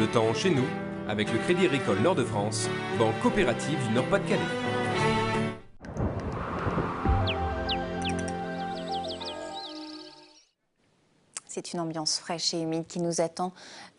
Le temps chez nous, avec le Crédit Agricole Nord-de-France, banque coopérative du Nord-Pas-de-Calais. C'est une ambiance fraîche et humide qui nous attend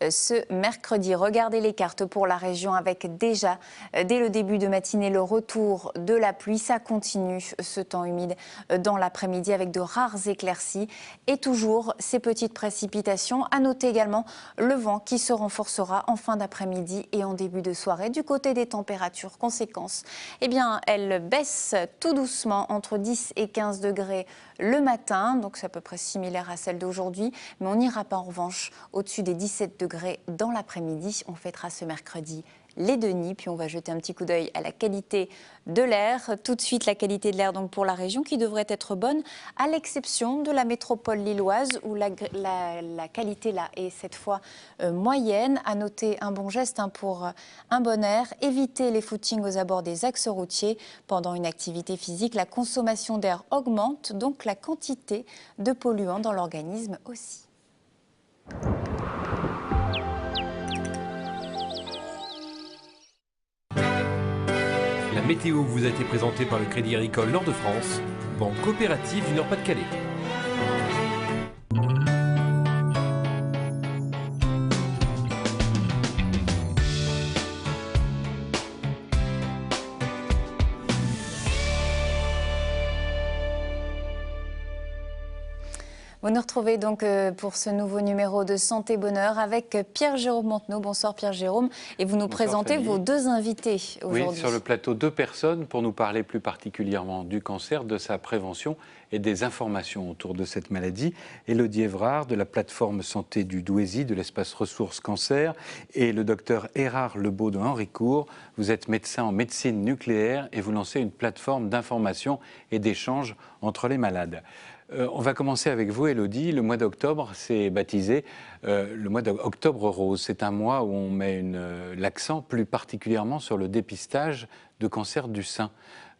ce mercredi. Regardez les cartes pour la région avec déjà, dès le début de matinée, le retour de la pluie. Ça continue ce temps humide dans l'après-midi avec de rares éclaircies et toujours ces petites précipitations. À noter également le vent qui se renforcera en fin d'après-midi et en début de soirée. Du côté des températures, conséquence, eh bien, elles baissent tout doucement entre 10 et 15 degrés le matin, donc c'est à peu près similaire à celle d'aujourd'hui. Mais on n'ira pas en revanche au-dessus des 17 degrés dans l'après-midi. On fêtera ce mercredi les Denis, puis on va jeter un petit coup d'œil à la qualité de l'air. Tout de suite, la qualité de l'air donc pour la région qui devrait être bonne, à l'exception de la métropole lilloise où la qualité là est cette fois moyenne. À noter un bon geste pour un bon air, éviter les footings aux abords des axes routiers. Pendant une activité physique, la consommation d'air augmente, donc la quantité de polluants dans l'organisme aussi. La météo vous a été présentée par le Crédit Agricole Nord-de-France, banque coopérative du Nord-Pas-de-Calais. Vous nous retrouvez donc pour ce nouveau numéro de Santé Bonheur avec Pierre-Jérôme Montenot. Bonsoir Pierre-Jérôme. Et vous nous présentez vos deux invités aujourd'hui. Oui, sur le plateau, deux personnes pour nous parler plus particulièrement du cancer, de sa prévention et des informations autour de cette maladie. Élodie Évrard de la plateforme santé du Douaisis, de l'espace ressources cancer, et le docteur Érard Lebeau de Henricourt. Vous êtes médecin en médecine nucléaire et vous lancez une plateforme d'information et d'échange entre les malades. On va commencer avec vous, Élodie. Le mois d'octobre, c'est baptisé le mois d'octobre rose. C'est un mois où on met l'accent plus particulièrement sur le dépistage de cancer du sein.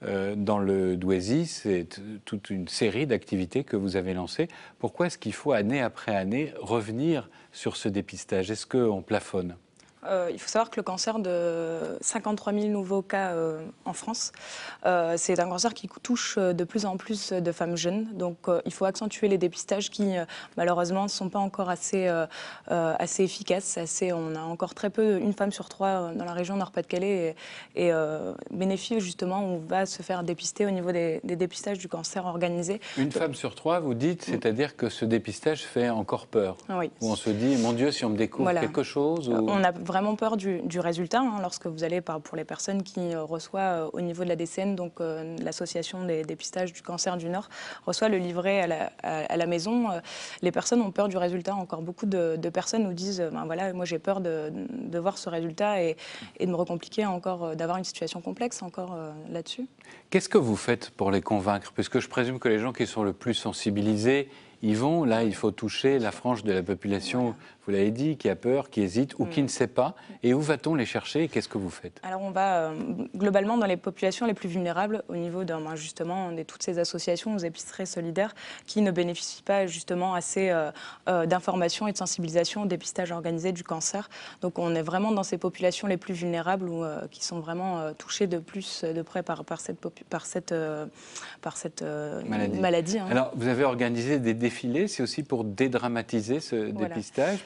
Dans le Douaisis, c'est toute une série d'activités que vous avez lancées. Pourquoi est-ce qu'il faut, année après année, revenir sur ce dépistage? Est-ce qu'on plafonne ? Il faut savoir que le cancer de 53 000 nouveaux cas en France, c'est un cancer qui touche de plus en plus de femmes jeunes. Donc il faut accentuer les dépistages qui malheureusement ne sont pas encore assez efficaces. On a encore très peu, une femme sur trois dans la région Nord-Pas-de-Calais et bénéficie justement, on va se faire dépister au niveau des dépistages du cancer organisé. Une femme sur trois, vous dites, c'est-à-dire que ce dépistage fait encore peur. Oui. Où on se dit, mon Dieu, si on me découvre quelque chose ou... On a vraiment peur du résultat lorsque vous allez, pour les personnes qui reçoivent au niveau de la DCN, donc l'association des dépistages du cancer du Nord, reçoit le livret à la maison. Les personnes ont peur du résultat. Encore beaucoup de personnes nous disent, voilà, moi j'ai peur de voir ce résultat et de me recompliquer encore, d'avoir une situation complexe encore là-dessus. Qu'est-ce que vous faites pour les convaincre? Puisque je présume que les gens qui sont le plus sensibilisés y vont. Là, il faut toucher la frange de la population, voilà. Vous l'avez dit, qui a peur, qui hésite ou qui ne sait pas. Et où va-t-on les chercher et qu'est-ce que vous faites? Alors, on va globalement dans les populations les plus vulnérables au niveau justement de toutes ces associations aux épiceries solidaires qui ne bénéficient pas justement assez d'informations et de sensibilisation au dépistage organisé du cancer. Donc, on est vraiment dans ces populations les plus vulnérables qui sont vraiment touchées de plus de près par cette maladie. Alors, vous avez organisé des défilés, c'est aussi pour dédramatiser ce dépistage,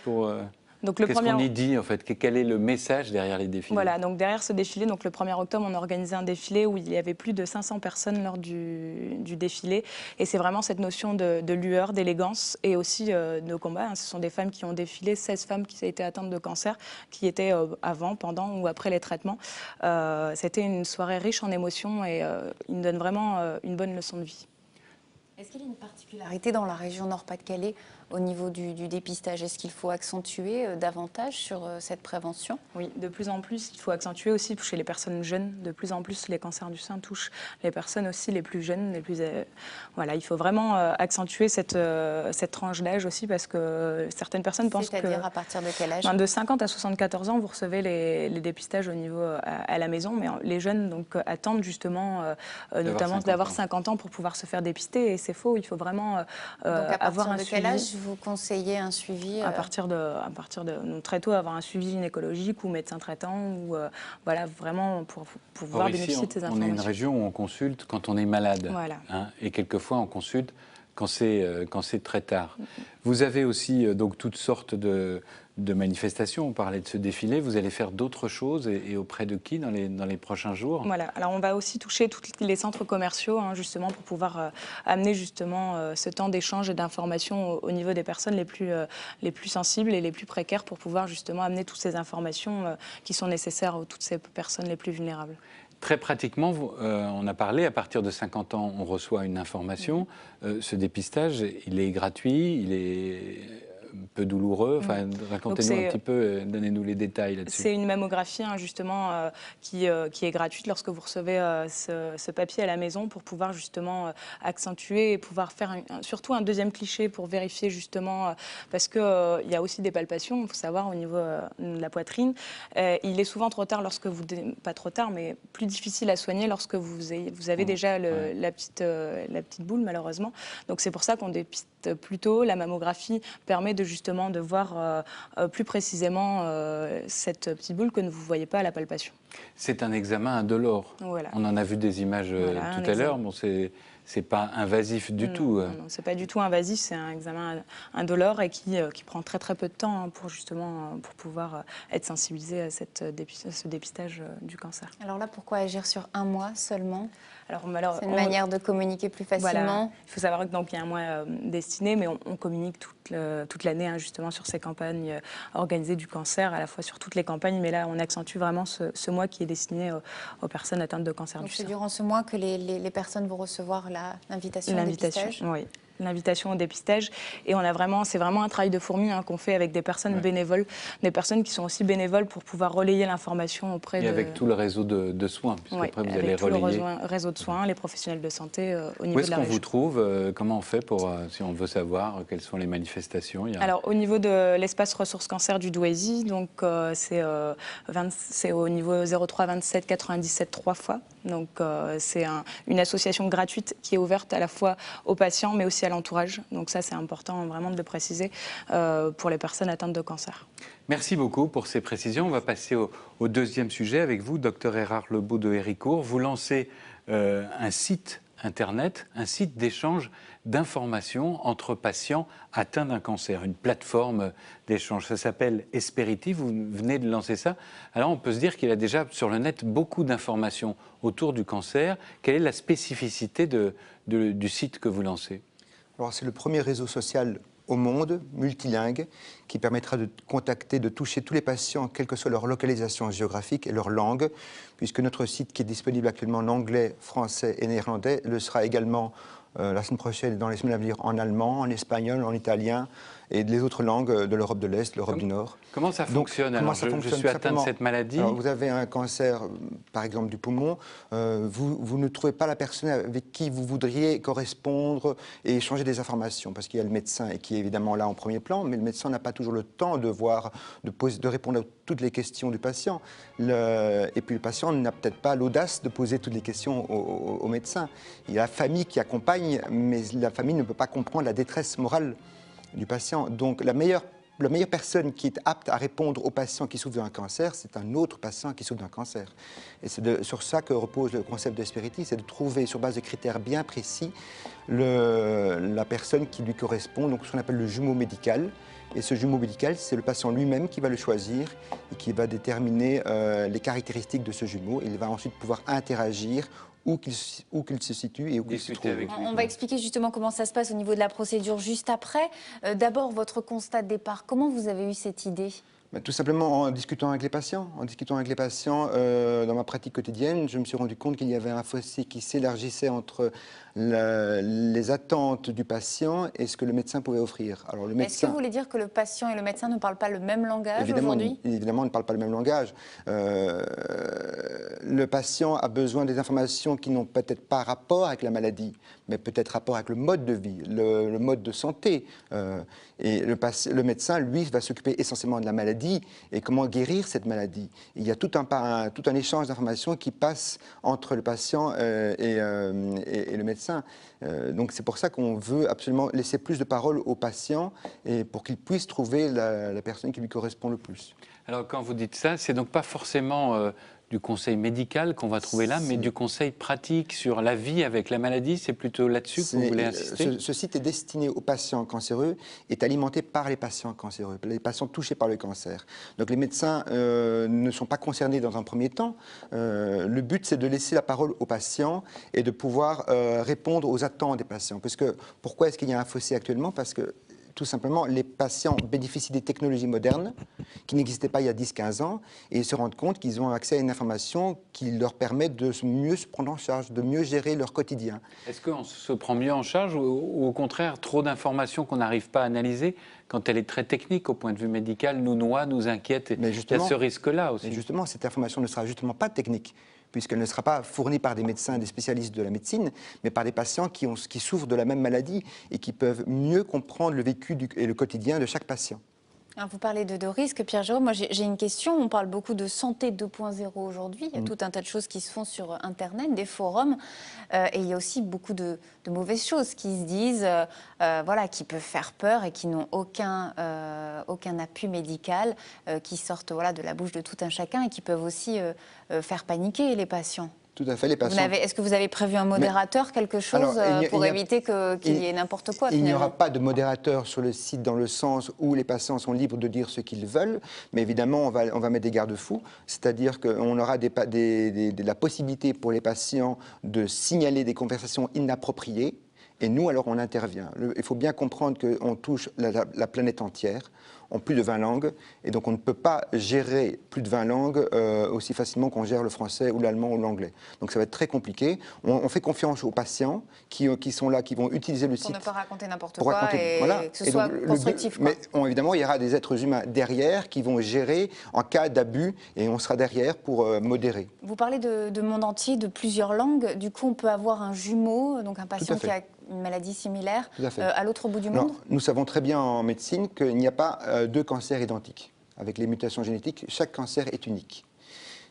qu'est-ce qu'on y dit en fait? Quel est le message derrière les défilés? Voilà, donc derrière ce défilé, donc le 1er octobre, on a organisé un défilé où il y avait plus de 500 personnes lors du défilé. Et c'est vraiment cette notion de lueur, d'élégance et aussi de combat. Ce sont des femmes qui ont défilé, 16 femmes qui ont été atteintes de cancer, qui étaient avant, pendant ou après les traitements. C'était une soirée riche en émotions et il nous donne vraiment une bonne leçon de vie. Est-ce qu'il y a une particularité dans la région Nord-Pas-de-Calais au niveau du dépistage? Est-ce qu'il faut accentuer davantage sur cette prévention? Oui, de plus en plus, il faut accentuer aussi chez les personnes jeunes. De plus en plus, les cancers du sein touchent les personnes aussi les plus jeunes. Voilà, il faut vraiment accentuer cette tranche d'âge aussi parce que certaines personnes pensent que... C'est-à-dire à partir de quel âge? De 50 à 74 ans, vous recevez les dépistages au niveau à la maison, mais les jeunes donc, attendent justement notamment d'avoir 50 ans pour pouvoir se faire dépister et c'est faux, il faut vraiment avoir un suivi. Donc à partir de quel âge vous conseillez un suivi à partir de donc très tôt, avoir un suivi gynécologique ou médecin traitant, ou voilà, vraiment pour pouvoir bénéficier de ces informations. On est une région où on consulte quand on est malade, voilà. hein, et quelquefois on consulte quand c'est très tard. Vous avez aussi donc toutes sortes de manifestations. On parlait de ce défilé. Vous allez faire d'autres choses et auprès de qui dans les prochains jours? Voilà. Alors on va aussi toucher tous les centres commerciaux, hein, justement pour pouvoir amener justement ce temps d'échange et d'information au niveau des personnes les plus sensibles et les plus précaires, pour pouvoir justement amener toutes ces informations qui sont nécessaires à toutes ces personnes les plus vulnérables. Très pratiquement, on a parlé, à partir de 50 ans, on reçoit une information. Ce dépistage, il est gratuit, il est peu douloureux. Enfin, racontez-nous un petit peu, donnez-nous les détails là-dessus. C'est une mammographie, hein, justement, qui est gratuite lorsque vous recevez ce papier à la maison, pour pouvoir justement accentuer et pouvoir faire surtout un deuxième cliché pour vérifier justement, parce qu'il y a aussi des palpations, il faut savoir, au niveau de la poitrine. Il est souvent trop tard lorsque vous... Pas trop tard, mais plus difficile à soigner lorsque vous avez déjà la petite boule, malheureusement. Donc c'est pour ça qu'on dépiste plus tôt. La mammographie permet justement de voir plus précisément cette petite boule que vous ne voyez pas à la palpation. C'est un examen indolore. Voilà. On en a vu des images tout à l'heure. Bon, c'est pas invasif du tout. Non, c'est pas du tout invasif. C'est un examen indolore et qui prend très très peu de temps, hein, pour pouvoir être sensibilisé à ce dépistage du cancer. Alors là, pourquoi agir sur un mois seulement? Alors, c'est une manière de communiquer plus facilement. Voilà. Il faut savoir qu'il y a un mois destiné, mais on communique toute l'année, hein, justement, sur ces campagnes organisées du cancer, à la fois sur toutes les campagnes, mais là on accentue vraiment ce mois qui est destiné aux personnes atteintes de cancer du sein. C'est durant ce mois que les personnes vont recevoir l'invitation au dépistage? Oui. L'invitation au dépistage, et c'est vraiment un travail de fourmi, hein, qu'on fait avec des personnes bénévoles, des personnes qui sont aussi bénévoles pour pouvoir relayer l'information auprès et avec tout le réseau de soins, puisque après vous allez relayer. Le réseau de soins, les professionnels de santé au niveau de la région. Où est-ce qu'on vous trouve? Comment on fait si on veut savoir quelles sont les manifestations? Alors au niveau de l'espace ressources cancer du Douaisis, donc c'est au niveau 03 27 97 3 fois. Donc c'est une association gratuite qui est ouverte à la fois aux patients, mais aussi à l'entourage. Donc ça, c'est important vraiment de le préciser pour les personnes atteintes de cancer. Merci beaucoup pour ces précisions. On va passer au deuxième sujet avec vous, Dr Erard Lebeau de Héricourt. Vous lancez un site internet, un site d'échange d'informations entre patients atteints d'un cancer, une plateforme d'échange. Ça s'appelle Esperity, vous venez de lancer ça. Alors on peut se dire qu'il y a déjà sur le net beaucoup d'informations autour du cancer. Quelle est la spécificité du site que vous lancez? Alors c'est le premier réseau social au monde, multilingue, qui permettra de contacter, de toucher tous les patients, quelle que soit leur localisation géographique et leur langue, puisque notre site, qui est disponible actuellement en anglais, français et néerlandais, le sera également la semaine prochaine et dans les semaines à venir en allemand, en espagnol, en italien et les autres langues de l'Europe de l'Est, l'Europe du Nord. Comment ça fonctionne? Alors, je suis atteint de cette maladie. Alors, vous avez un cancer, par exemple du poumon, vous ne trouvez pas la personne avec qui vous voudriez correspondre et échanger des informations, parce qu'il y a le médecin et qui est évidemment là en premier plan, mais le médecin n'a pas toujours le temps de répondre à toutes les questions du patient. Et puis le patient n'a peut-être pas l'audace de poser toutes les questions au médecin. Il y a la famille qui accompagne, mais la famille ne peut pas comprendre la détresse morale du patient. Donc la meilleure personne qui est apte à répondre au patient qui souffre d'un cancer, c'est un autre patient qui souffre d'un cancer. Et c'est sur ça que repose le concept d'Esperity, c'est de trouver sur base de critères bien précis la personne qui lui correspond, donc ce qu'on appelle le jumeau médical. Et ce jumeau médical, c'est le patient lui-même qui va le choisir et qui va déterminer les caractéristiques de ce jumeau. Il va ensuite pouvoir interagir où qu'il se situe et où qu'il se trouve. On va expliquer justement comment ça se passe au niveau de la procédure juste après. D'abord, votre constat de départ, comment vous avez eu cette idée ? Tout simplement en discutant avec les patients. Dans ma pratique quotidienne, je me suis rendu compte qu'il y avait un fossé qui s'élargissait entre les attentes du patient et ce que le médecin pouvait offrir. Est-ce que vous voulez dire que le patient et le médecin ne parlent pas le même langage aujourd'hui ? Évidemment, on ne parle pas le même langage. Le patient a besoin des informations qui n'ont peut-être pas rapport avec la maladie, mais peut-être rapport avec le mode de vie, le mode de santé. Et le médecin, lui, va s'occuper essentiellement de la maladie. maladie et comment guérir cette maladie. Il y a tout un échange d'informations qui passe entre le patient et le médecin. Donc c'est pour ça qu'on veut absolument laisser plus de parole aux patients et pour qu'ils puissent trouver la personne qui lui correspond le plus. Alors quand vous dites ça, c'est donc pas forcément du conseil médical qu'on va trouver là, mais du conseil pratique sur la vie avec la maladie. C'est plutôt là-dessus que vous voulez insister? Ce site est destiné aux patients cancéreux, est alimenté par les patients cancéreux, les patients touchés par le cancer. Donc les médecins ne sont pas concernés dans un premier temps. Le but, c'est de laisser la parole aux patients et de pouvoir répondre aux attentes des patients. Parce que, pourquoi est-ce qu'il y a un fossé actuellement? Parce que tout simplement, les patients bénéficient des technologies modernes qui n'existaient pas il y a 10-15 ans et ils se rendent compte qu'ils ont accès à une information qui leur permet de mieux se prendre en charge, de mieux gérer leur quotidien. Est-ce qu'on se prend mieux en charge ou au contraire, trop d'informations qu'on n'arrive pas à analyser quand elle est très technique au point de vue médical, nous noie, nous inquiète? Il y a ce risque-là aussi. Mais justement, cette information ne sera justement pas technique, puisqu'elle ne sera pas fournie par des médecins, des spécialistes de la médecine, mais par des patients qui souffrent de la même maladie et qui peuvent mieux comprendre le vécu et le quotidien de chaque patient. Alors vous parlez de risques, Pierre-Jérôme. Moi, j'ai une question. On parle beaucoup de santé 2.0 aujourd'hui. Il y a tout un tas de choses qui se font sur Internet, des forums. Et il y a aussi beaucoup de mauvaises choses qui se disent, voilà, qui peuvent faire peur et qui n'ont aucun appui médical, qui sortent voilà, de la bouche de tout un chacun et qui peuvent aussi faire paniquer les patients. Tout à fait, les patients. Est-ce que vous avez prévu un modérateur, quelque chose, pour éviter qu'il y ait n'importe quoi? Il n'y aura pas de modérateur sur le site dans le sens où les patients sont libres de dire ce qu'ils veulent, mais évidemment, on va mettre des garde-fous, c'est-à-dire qu'on aura la possibilité pour les patients de signaler des conversations inappropriées, et nous, alors, on intervient. Il faut bien comprendre qu'on touche la planète entière, en plus de 20 langues, et donc on ne peut pas gérer plus de 20 langues aussi facilement qu'on gère le français ou l'allemand ou l'anglais. Donc ça va être très compliqué. On fait confiance aux patients qui sont là, qui vont utiliser le site. Pour ne pas raconter n'importe quoi et voilà. que ce soit constructif. Mais évidemment, il y aura des êtres humains derrière qui vont gérer en cas d'abus, et on sera derrière pour modérer. Vous parlez de monde entier, de plusieurs langues. Du coup, on peut avoir un jumeau, donc un patient qui a une maladie similaire à l'autre bout du monde? Nous savons très bien en médecine qu'il n'y a pas deux cancers identiques. Avec les mutations génétiques, chaque cancer est unique.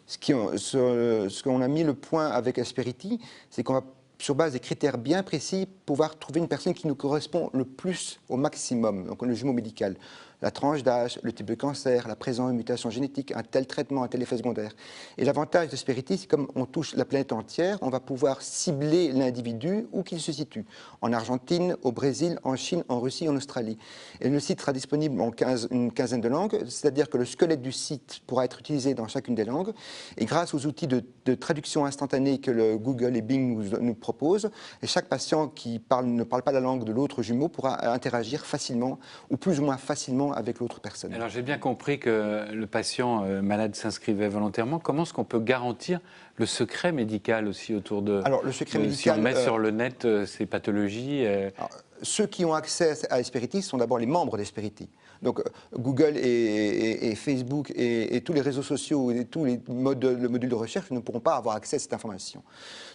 Ce qu'on a mis le point avec Asperity, c'est qu'on va, sur base des critères bien précis, pouvoir trouver une personne qui nous correspond le plus au maximum, donc le jumeau médical. La tranche d'âge, le type de cancer, la présence de mutations génétiques, un tel traitement, un tel effet secondaire. Et l'avantage de Sperity, c'est comme on touche la planète entière, on va pouvoir cibler l'individu où qu'il se situe. En Argentine, au Brésil, en Chine, en Russie, en Australie. Et le site sera disponible en une quinzaine de langues, c'est-à-dire que le squelette du site pourra être utilisé dans chacune des langues. Et grâce aux outils de traduction instantanée que le Google et Bing nous proposent, et chaque patient qui ne parle pas la langue de l'autre jumeau pourra interagir facilement, ou plus ou moins facilement, avec l'autre personne. Alors j'ai bien compris que le patient malade s'inscrivait volontairement. Comment est-ce qu'on peut garantir le secret médical aussi autour de... Alors le secret médical... Si on met sur le net ces pathologies... Ceux qui ont accès à Asperity sont d'abord les membres d'Asperity. Donc Google et Facebook et tous les réseaux sociaux et tous le module de recherche ne pourront pas avoir accès à cette information.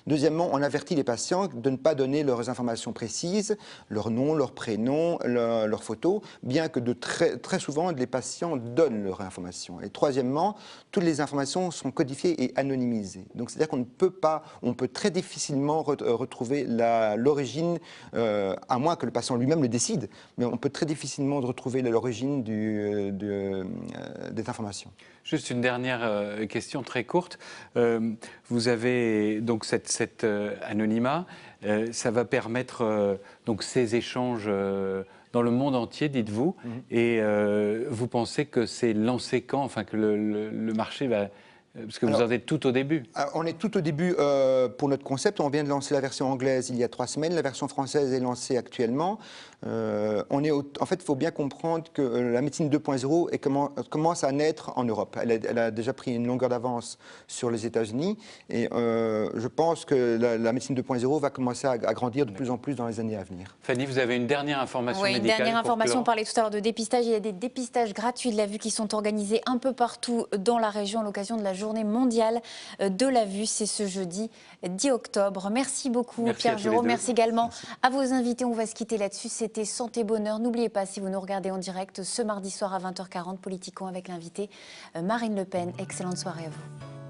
Deuxièmement, on avertit les patients de ne pas donner leurs informations précises, leur nom, leur prénom, leur photo, bien que très souvent les patients donnent leurs informations. Et troisièmement, toutes les informations sont codifiées et anonymisées. Donc c'est-à-dire on peut très difficilement retrouver l'origine, à moins que le patient lui-même le décide, mais on peut très difficilement retrouver l'origine des informations. Juste une dernière question très courte. Vous avez donc cet anonymat. Ça va permettre donc ces échanges dans le monde entier, dites-vous. Et vous pensez que c'est lancé quand, enfin que le marché va... Parce que vous en êtes tout au début. On est tout au début pour notre concept. On vient de lancer la version anglaise il y a 3 semaines. La version française est lancée actuellement. En fait, il faut bien comprendre que la médecine 2.0 commence à naître en Europe. Elle a déjà pris une longueur d'avance sur les États-Unis. Et je pense que la médecine 2.0 va commencer à grandir de plus en plus dans les années à venir. Fanny, vous avez une dernière information médicale? Oui, une dernière information. On parlait tout à l'heure de dépistage. Il y a des dépistages gratuits de la vue qui sont organisés un peu partout dans la région à l'occasion de la journée mondiale de la vue. C'est ce jeudi 10 octobre. Merci beaucoup Merci Pierre à tous les Giraud. deux. Merci également à vos invités. On va se quitter là-dessus. C'était Santé Bonheur. N'oubliez pas, si vous nous regardez en direct ce mardi soir à 20h40, Politiquons avec l'invité Marine Le Pen. Excellente soirée à vous.